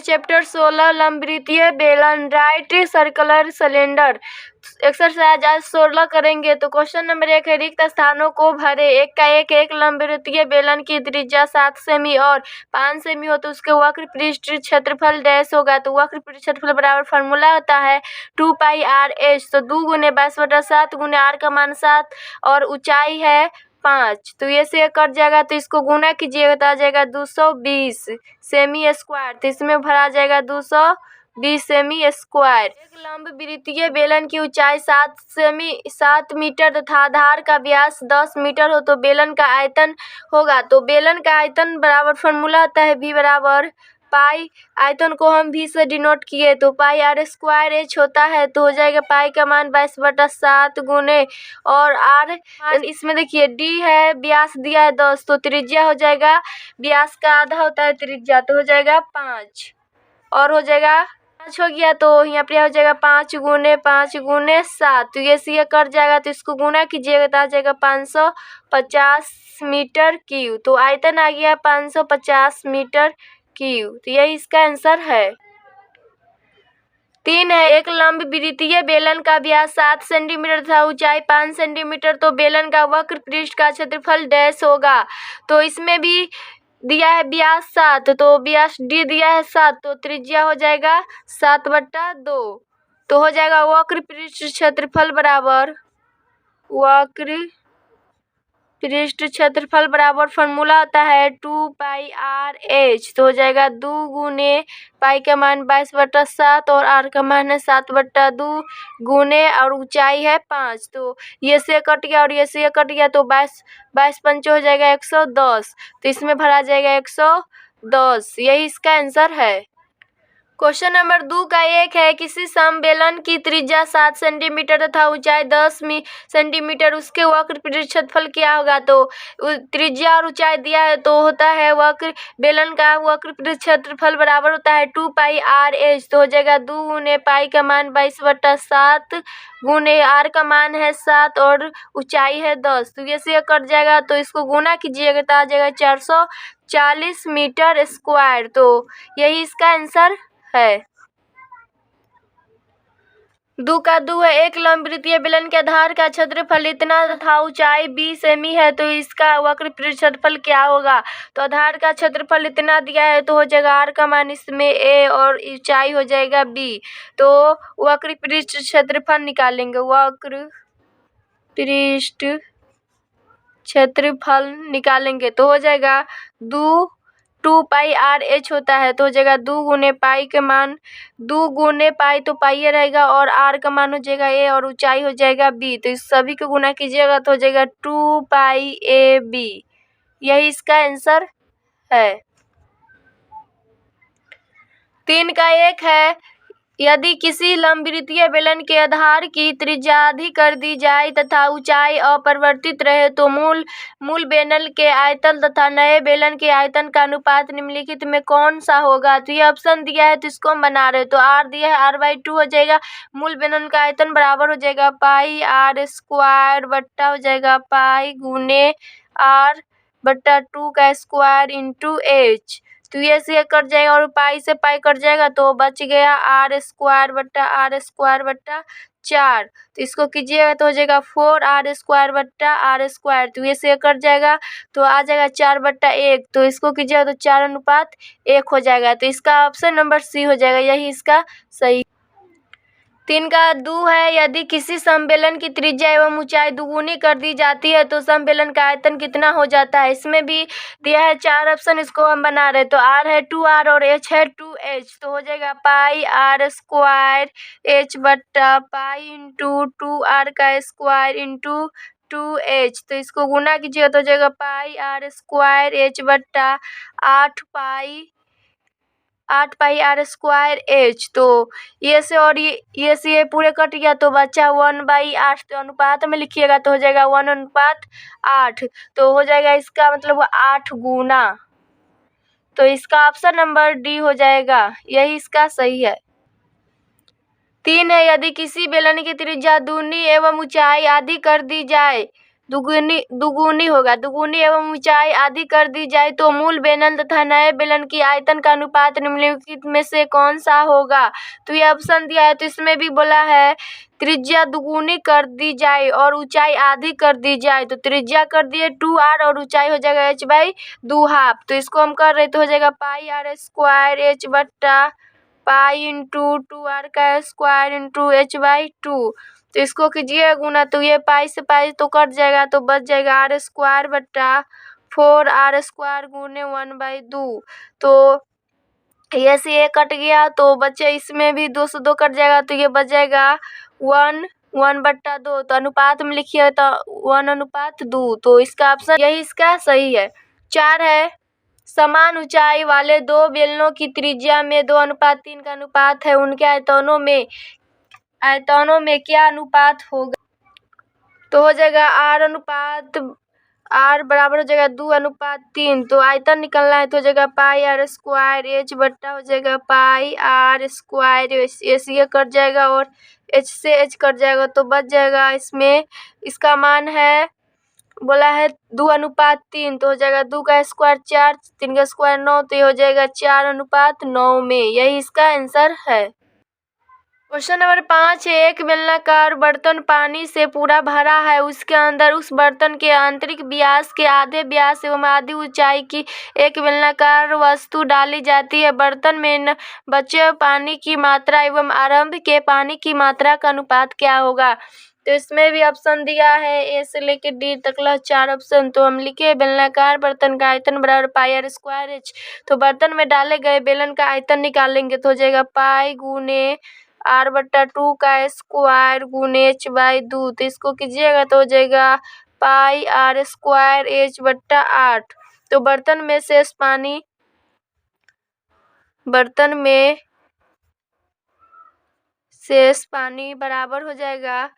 Chapter 16 लंबवृत्तीय बेलन right circular cylinder. Exercise आज 16 करेंगे। तो क्वेश्चन नंबर 1 है रिक्त स्थानों को भरे। एक लंबवृत्तीय बेलन की त्रिज्या 7 सेमी और 5 सेमी हो तो उसके वक्र पृष्ठ क्षेत्रफल डैश होगा। तो वक्र पृष्ठ क्षेत्रफल बराबर फार्मूला होता है 2 पाई आर एच। तो 2 गुने 22/7 गुने आर का मान 7 और ऊंचाई है 5। तो ये से कट जाएगा तो इसको गुना कीजिएगा तो आ जाएगा 220 सेमी स्क्वायर। तो इसमें भरा जाएगा 220 सेमी स्क्वायर। एक लंबवृत्तीय बेलन की ऊंचाई 7 मीटर तथा आधार का व्यास 10 मीटर हो तो बेलन का आयतन होगा। तो बेलन का आयतन बराबर फॉर्मूला होता है V बराबर पाई। आयतन को हम V से डिनोट किए तो पाई आर स्क्वायर एच होता है। तो हो जाएगा पाई का मान 22/7 गुने और आर इसमें देखिए D है, व्यास दिया है 10 तो त्रिज्या हो जाएगा, व्यास का आधा होता है त्रिज्या तो हो जाएगा 5 और हो जाएगा 5 हो गया। तो यहाँ पे हो जाएगा 5 गुने 5 गुने 7। तो ये सी कट जाएगा तो इसको गुना कीजिएगा तो आ जाएगा 550 मीटर क्यूब। तो आयतन आ गया 550 मीटर क्यूब। तो यही इसका आंसर है। 3 है एक लंबवृत्तीय बेलन का व्यास 7 सेंटीमीटर तथा ऊंचाई 5 सेंटीमीटर तो बेलन का वक्र पृष्ठ का क्षेत्रफल डैश होगा। तो इसमें भी दिया है व्यास 7 तो व्यास D दिया है 7 तो त्रिज्या हो जाएगा 7/2। तो हो जाएगा वक्र पृष्ठ क्षेत्रफल बराबर वक्र पृष्ठ क्षेत्रफल बराबर फॉर्मूला होता है 2 पाई आर एच। तो हो जाएगा 2 गुने पाई का मान 22/7 और आर का मान है 7/2 गुने और ऊंचाई है 5। तो ये से कट गया और ये से कट गया तो 22 पंच हो जाएगा 110। तो इसमें भरा जाएगा 110। यही इसका आंसर है। क्वेश्चन नंबर 2 का 1 है किसी समबेलन की त्रिज्या 7 सेंटीमीटर तथा ऊंचाई 10 सेंटीमीटर उसके वक्र पृष्ठ क्षेत्रफल क्या होगा। तो त्रिज्या और ऊंचाई दिया है तो होता है वक्र बेलन का वक्र पृष्ठ क्षेत्रफल बराबर होता है 2 पाई आर एच। तो हो जाएगा 2 गुने पाई का मान 22/7 गुने आर का मान है 7 और ऊंचाई है 10। तो ये से कट जाएगा तो इसको गुना कीजिएगा तो आ जाएगा 440 मीटर स्क्वायर। तो यही इसका आंसर है। 2 का 2 है एक लंबवृत्तीय बेलन के आधार का क्षेत्रफल इतना तथा ऊंचाई 20 सेमी है तो इसका वक्र पृष्ठ क्षेत्रफल क्या होगा। तो आधार का क्षेत्रफल इतना दिया है तो हो जाएगा आर का मान इसमें a और ऊंचाई हो जाएगा b। तो वक्र पृष्ठ क्षेत्रफल निकालेंगे, वक्र पृष्ठ क्षेत्रफल निकालेंगे तो हो जाएगा 2 पाई आर एच होता है तो हो जाएगा 2 गुने पाई के मान 2 गुने पाई तो पाई रहेगा और आर का मान हो जाएगा a और ऊंचाई हो जाएगा b। तो इस सभी को गुना कीजिएगा तो हो जाएगा 2 पाई ए बी। यही इसका आंसर है। 3 का 1 है यदि किसी लंबवृत्तीय बेलन के आधार की त्रिज्या आधी कर दी जाए तथा ऊंचाई अपरिवर्तित रहे तो मूल बेलन के आयतन तथा नए बेलन के आयतन का अनुपात निम्नलिखित में कौन सा होगा। तो ये ऑप्शन दिया है तो इसको हम बना रहे तो आर दिया है r/2 हो जाएगा। मूल बेलन का आयतन बराबर हो जाएगा पाई आर स्क्वायर बट्टा हो जाएगा पाई गुने r/2 का स्क्वायर इंटू एच। तो ये से कट जाएगा और पाई से पाई कट जाएगा तो बच गया r स्क्वायर बट्टा 4। तो इसको कीजिएगा तो हो जाएगा 4r स्क्वायर बट्टा r स्क्वायर। तो ये से कट जाएगा तो आ जाएगा 4/1। तो इसको कीजिएगा तो 4:1 हो जाएगा। तो इसका ऑप्शन नंबर सी हो जाएगा, यही इसका सही। 3 का 2 है यदि किसी समबेलन की त्रिज्या एवं ऊंचाई दुगुनी कर दी जाती है तो समबेलन का आयतन कितना हो जाता है। इसमें भी दिया है 4 ऑप्शन, इसको हम बना रहे तो r है 2r और h है 2h। तो हो जाएगा पाई आर स्क्वायर h बट्टा पाई इंटू 2r का स्क्वायर इंटू 2h। तो इसको गुना कीजिएगा तो हो जाएगा पाई आर स्क्वायर h बट्टा 8 पाई आर स्क्वायर एच। तो ये से और ये से ये पूरे कट गया तो बचा 1/8। तो अनुपात में लिखिएगा तो हो जाएगा 1:8। तो हो जाएगा इसका मतलब 8 गुना। तो इसका ऑप्शन नंबर डी हो जाएगा, यही इसका सही है। 3 है यदि किसी बेलन की त्रिज्या दूनी एवं ऊंचाई आधी कर दी जाए दुगुनी होगा। दुगुनी एवं ऊंचाई आधी कर दी जाए तो मूल बेलन तथा नए बेलन की आयतन का अनुपात निम्नलिखित में से कौन सा होगा। तो ये ऑप्शन दिया है, तो इसमें भी बोला है त्रिज्या दुगुनी कर दी जाए और ऊंचाई आधी कर दी जाए। तो त्रिज्या कर दिए 2r और ऊंचाई हो जाएगा h/2 तो इसको हम कर रहे तो हो जाएगा पाई r स्क्वायर h बट्टा पाई इंटू 2r का स्क्वायर इंटू h/2। तो इसको कीजिए गुना, तो ये पाई से पाई तो कट जाएगा, तो बच जाएगा r स्क्वायर बट्टा 4r स्क्वायर गुने 1/2। तो ये से ये कट गया तो बचे, इसमें भी 2 से 2 कट जाएगा, तो ये बच जाएगा 1/2। तो अनुपात में लिखिए तो 1/2। तो इसका ऑप्शन यही इसका सही है। 4 है, समान ऊंचाई वाले दो बेलनों की त्रिज्या में 2:3 का अनुपात है, उनके आयतनों में क्या अनुपात होगा। तो हो जाएगा r बराबर हो जाएगा 2:3। तो आयतन निकलना है तो हो जाएगा पाई r स्क्वायर h बट्टा हो जाएगा पाई r स्क्वायर एस ये कट जाएगा और h से h कट जाएगा, तो बच जाएगा इसमें, इसका मान है बोला है 2:3। तो हो जाएगा 2 का स्क्वायर 4, 3 का स्क्वायर 9, तो ये हो जाएगा 4:9 में। यही इसका आंसर है। क्वेश्चन नंबर 5 है, एक बेलनाकार बर्तन पानी से पूरा भरा है, उसके अंदर उस बर्तन के आंतरिक व्यास के आधे व्यास एवं आधी ऊंचाई की एक बेलनाकार वस्तु डाली जाती है। बर्तन में बचे पानी की मात्रा एवं आरंभ के पानी की मात्रा का अनुपात क्या होगा। तो इसमें भी ऑप्शन दिया है ए से लेकर डी तक 4 ऑप्शन। तो हम लिखे बेलनाकार बर्तन का आयतन बराबर पाई r स्क्वायर h। तो बर्तन में डाले गए बेलन का आयतन निकालेंगे तो हो जाएगा पाई गुने r/2 का स्क्वायर गुने h/2। तो इसको कीजिएगा तो हो जाएगा पाई r स्क्वायर h/8। तो बर्तन में शेष पानी बराबर हो जाएगा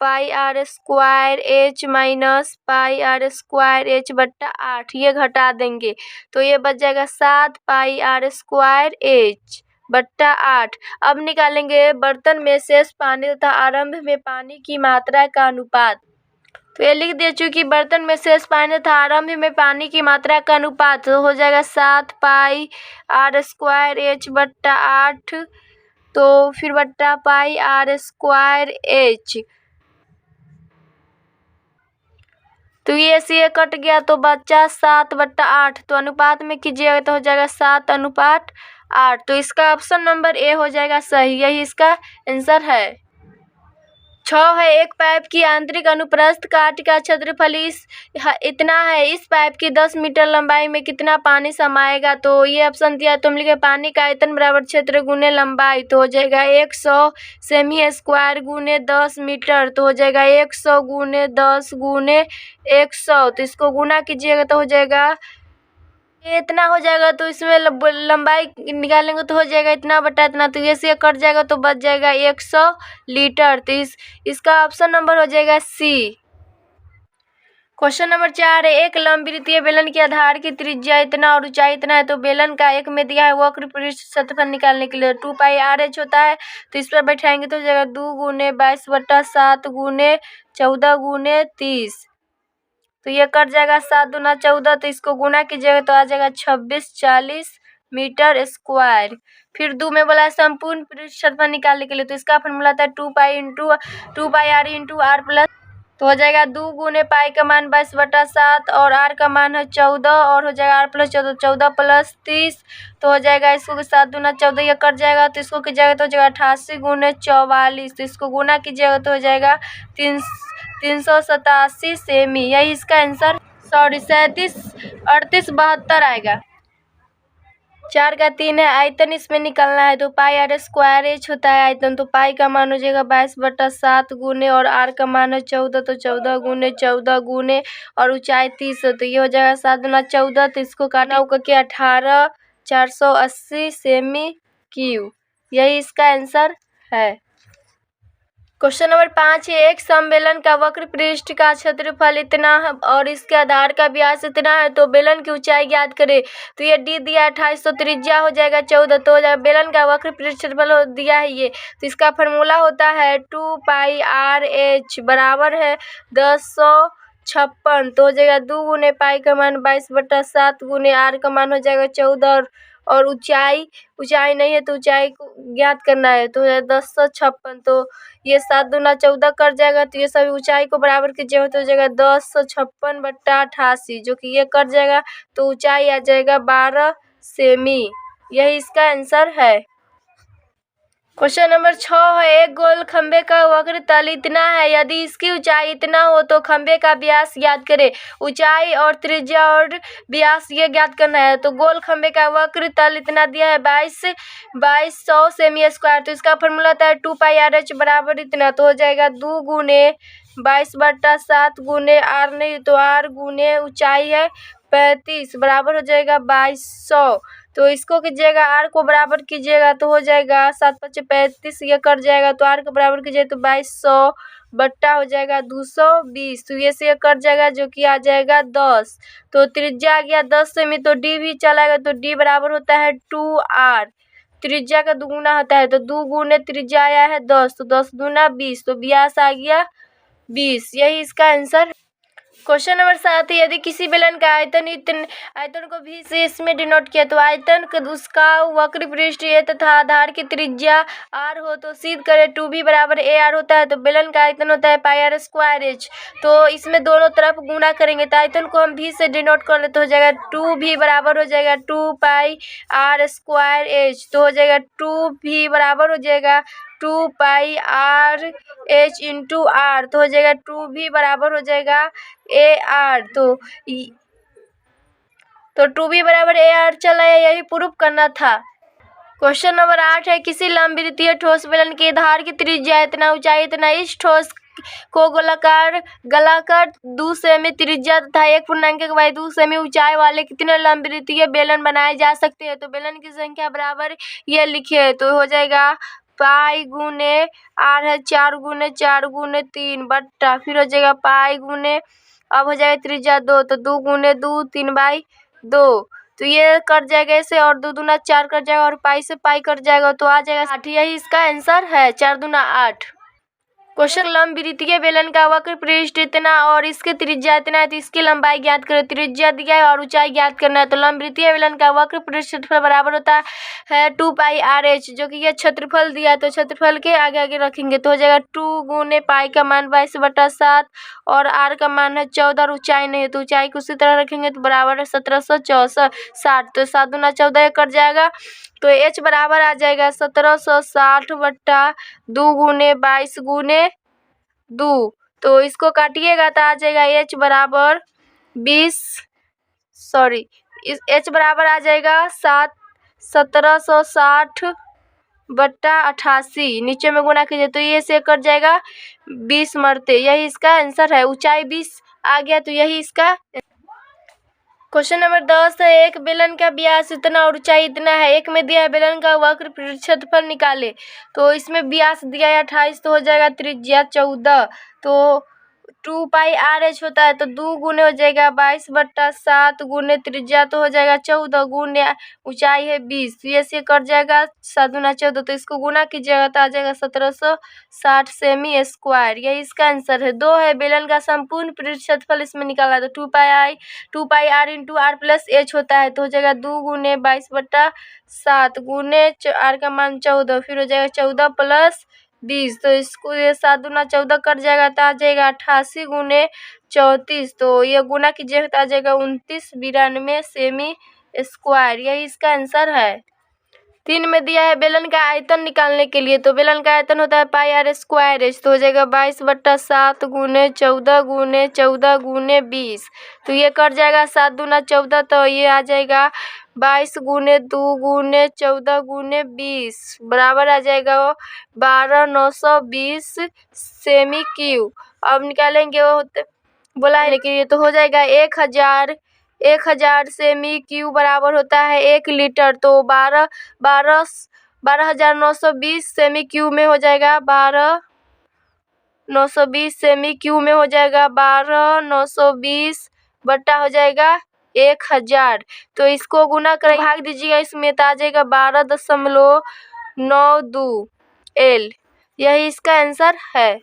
पाई r square h minus pi r square h/8। ये घटा देंगे तो ये बच जाएगा 7 पाई r स्क्वायर h/8। अब निकालेंगे बर्तन में शेष पानी तथा आरंभ में पानी की मात्रा का अनुपात। तो ये लिख दिया, चूंकि बर्तन में शेष पानी तथा आरंभ में पानी की मात्रा का अनुपात तो हो जाएगा 7 पाई r स्क्वायर h/8 तो फिर बट्टा पाई r स्क्वायर h। तो ये से ये कट गया तो बचा 7/8। तो अनुपात में कीजिएगा तो हो जाएगा 7:8। तो इसका ऑप्शन नंबर ए हो जाएगा सही, यही इसका आंसर है। 6 है, एक पाइप की आंतरिक अनुप्रस्थ काट का क्षेत्रफल इतना है, इस पाइप की 10 मीटर लंबाई में कितना पानी समाएगा। तो ये ऑप्शन दिया, तो हम लिखे पानी का आयतन बराबर क्षेत्र गुने लंबाई। तो हो जाएगा 100 सेमी स्क्वायर गुने 10 मीटर। तो हो जाएगा 100 गुने 10 गुने 100। तो इसको गुना कीजिएगा तो हो जाएगा ये इतना हो जाएगा। तो इसमें लंबाई निकालेंगे तो हो जाएगा इतना बटा इतना, तो ये से कट जाएगा तो बच जाएगा 100 लीटर। तो इसका ऑप्शन नंबर हो जाएगा सी। क्वेश्चन नंबर 4 है, एक लंबवृत्तीय बेलन के आधार की त्रिज्या इतना और ऊंचाई इतना है। तो बेलन का एक में दिया है वक्र पृष्ठ क्षेत्रफल निकालने के लिए 2 पाई r h होता है। तो इस पर बैठाएंगे तो हो जाएगा 2 गुने 22/7 गुने 14 गुने 30। तो ये कट जाएगा 7 दूना 14। तो इसको गुना कीजिएगा तो आ जाएगा 2640 मीटर स्क्वायर। फिर 2 में बोला है संपूर्ण पृष्ठ क्षेत्रफल निकालने के लिए, तो इसका फॉर्मूला था 2 पाई r इंटू r प्लस। तो हो जाएगा 2 गुने पाई का मान 22/7 और r का मान है 14 और हो जाएगा r प्लस 14, 14 प्लस 30। तो हो जाएगा इसको 7 दूना 14 ये कट जाएगा। तो इसको कीजिएगा तो हो जाएगा 88 गुने 44। तो इसको गुना कीजिएगा तो हो जाएगा 387 सेमी। यही इसका आंसर 37 38 72 आएगा। 4 का 3 है, आयतन इसमें निकलना है। तो पाई r स्क्वायर h होता है आयतन। तो पाई का मान हो जाएगा 22/7 गुने और r का मान है 14। तो 14 गुने 14 गुने और ऊंचाई 30 है। तो ये हो जाएगा 7 दूना 14। तो इसको काटा होगा कि 18 480 सेमी क्यूब। यही इसका आंसर है। क्वेश्चन नंबर 5 है, एक समबेलन का वक्र पृष्ठ का क्षेत्रफल इतना है और इसके आधार का व्यास इतना है। तो बेलन की ऊंचाई ज्ञात करें। तो ये डी दिया 28। तो त्रिज्या हो जाएगा 14। तो हो जाएगा बेलन का वक्र पृष्ठ क्षेत्रफल दिया है ये। तो इसका फॉर्मूला होता है 2 पाई r h बराबर है 10 56, तो हो जाएगा 2 गुने पाई का मान 22/7 गुने r का मान हो जाएगा 14 और ऊंचाई नहीं है तो ऊंचाई को ज्ञात करना है, तो 1056। तो ये 7 दूना 14 कर जाएगा, तो ये सभी ऊंचाई को बराबर कीजिएगा तो हो जाएगा 1056/88 जो कि ये कर जाएगा, तो ऊंचाई आ जाएगा 12 सेमी। यही इसका आंसर है। क्वेश्चन नंबर 6 है, एक गोल खंबे का वक्र तल इतना है, यदि इसकी ऊंचाई इतना हो तो खंबे का व्यास ज्ञात करें। ऊंचाई और त्रिज्या और व्यास ये ज्ञात करना है। तो गोल खंबे का वक्र तल इतना दिया है 2200 सेमी स्क्वायर, तो इसका फॉर्मूला होता है 2πr/h बराबर इतना, तो हो जाएगा 2 गुने 22/7 गुने r नहीं तो r गुने ऊंचाई है 35 बराबर हो जाएगा 2200। तो इसको कीजिएगा, r को बराबर कीजिएगा तो हो जाएगा 7×5 = 35, ये कट जाएगा तो r को बराबर कीजिए तो 2200 बट्टा हो जाएगा 220, तो ये से ये कट जाएगा जो कि आ जाएगा 10। तो त्रिज्या आ गया 10 सेमी, तो d भी चलाएगा तो d बराबर होता है 2r, त्रिज्या का दुगुना होता है, तो 2 गुने त्रिज्या आया है 10, तो 10 दूना 20, तो व्यास आ गया 20। यही इसका आंसर। क्वेश्चन नंबर 7, यदि किसी बेलन का आयतन को भी से इसमें डिनोट किया, तो आयतन उसका वक्र पृष्ठ ए तथा आधार की त्रिज्या r हो तो सिद्ध करें 2b बराबर ar होता है। तो बेलन का आयतन होता है πr²h, तो इसमें दोनों तरफ गुणा करेंगे तो आयतन को हम भी से डिनोट कर ले तो हो जाएगा 2b बराबर हो जाएगा 2πr²h, तो हो जाएगा 2b बराबर हो जाएगा 2πr/h इंटू r, तो हो जाएगा 2b बराबर हो जाएगा AR, तो 2b बराबर AR चला है, यही प्रूफ करना था। क्वेश्चन नंबर 8 है, किसी लंबवृत्तीय ठोस बेलन के धार की त्रिज्या इतना ऊंचाई इतना, इस ठोस को गलाकार 2 सेमी त्रिज्या तथा 1.2 सेमी ऊंचाई वाले कितने लंबवृत्तीय बेलन बनाए जा सकते हैं। तो बेलन की संख्या बराबर ये लिखे, तो हो जाएगा पाई गुने r है 4 गुने 4 गुने 3 बट्टा, फिर हो जाएगा पाई गुने, अब हो जाएगा त्रिज्या 2, तो 2 गुने 2 3/2, तो ये कट जाएगा ऐसे और 2 दूना 4 कट जाएगा और पाई से पाई कट जाएगा तो आ जाएगा 8। यही इसका आंसर है, 4 दूना 8। क्वेश्चन, लंबवृत्तीय बेलन का वक्र पृष्ठ इतना और इसकी त्रिज्या इतना है, तो इसकी लंबाई ज्ञात करें। त्रिज्या दिया है और ऊंचाई ज्ञात करना है, तो लंबवृत्तीय बेलन का वक्र पृष्ठफल बराबर होता है 2πr/h, जो कि ये क्षेत्रफल दिया है, तो क्षेत्रफल के आगे आगे रखेंगे तो हो जाएगा 2 गुने पाई का मान 22/7 और r का मान है 14 और ऊंचाई नहीं है तो ऊंचाई को उसी तरह रखेंगे तो बराबर है 1760, तो 7 दूना 14 कट जाएगा, तो h बराबर आ जाएगा 1760/2 गुने 22 गुने 2, तो इसको काटिएगा तो आ जाएगा h बराबर 1760 आ जाएगा 1760/88, नीचे में गुना कीजिए तो ये से कट जाएगा 20 मरते, यही इसका आंसर है। ऊंचाई 20 आ गया, तो यही इसका। क्वेश्चन नंबर 10 है, एक बेलन का व्यास इतना और ऊंचाई इतना है, एक में दिया है बेलन का वक्र क्षेत्रफल निकाले, तो इसमें व्यास दिया है 28, तो हो जाएगा त्रिज्या 14, तो 2πr/h होता है, तो 2 गुने हो जाएगा 22/7 गुने त्रिज्या तो हो जाएगा 14 गुने ऊंचाई है 20, तो ये से कट जाएगा 7 दूना 14, तो इसको गुना कीजिएगा तो आ जाएगा 1760 सेमी स्क्वायर। यही इसका आंसर है। 2 है, बेलन का संपूर्ण पृष्ठ क्षेत्रफल इसमें निकाला, तो 2πr into r plus h होता है, तो हो जाएगा 2 गुने 22/7 गुने r का मान 14, फिर हो जाएगा 14 प्लस 20, तो इसको ये 7 दूना 14 कट जाएगा तो आ जाएगा 88 गुने 34, तो ये गुना कीजिएगा तो आ जाएगा 2992 सेमी स्क्वायर। यही इसका आंसर है। 3 में दिया है बेलन का आयतन निकालने के लिए, तो बेलन का आयतन होता है πr²h, तो हो जाएगा 22/7 गुने 14 गुने 14 गुने 20, तो ये कट जाएगा 7 दूना 14, तो ये आ जाएगा 22 गुने 2 गुने 14 गुने 20 बराबर आ जाएगा 12920 सेमी क्यूब। अब निकालेंगे वो बोला है लेकिन ये तो हो जाएगा 1000 सेमी क्यूब बराबर होता है 1 लीटर, तो 12920 सेमी क्यूब में हो जाएगा 12920 सेमी क्यूब में हो जाएगा 12920 बट्टा हो जाएगा 1000, तो इसको गुना कर भाग दीजिएगा इसमें तो आ जाएगा 12.92 L। यही इसका आंसर है।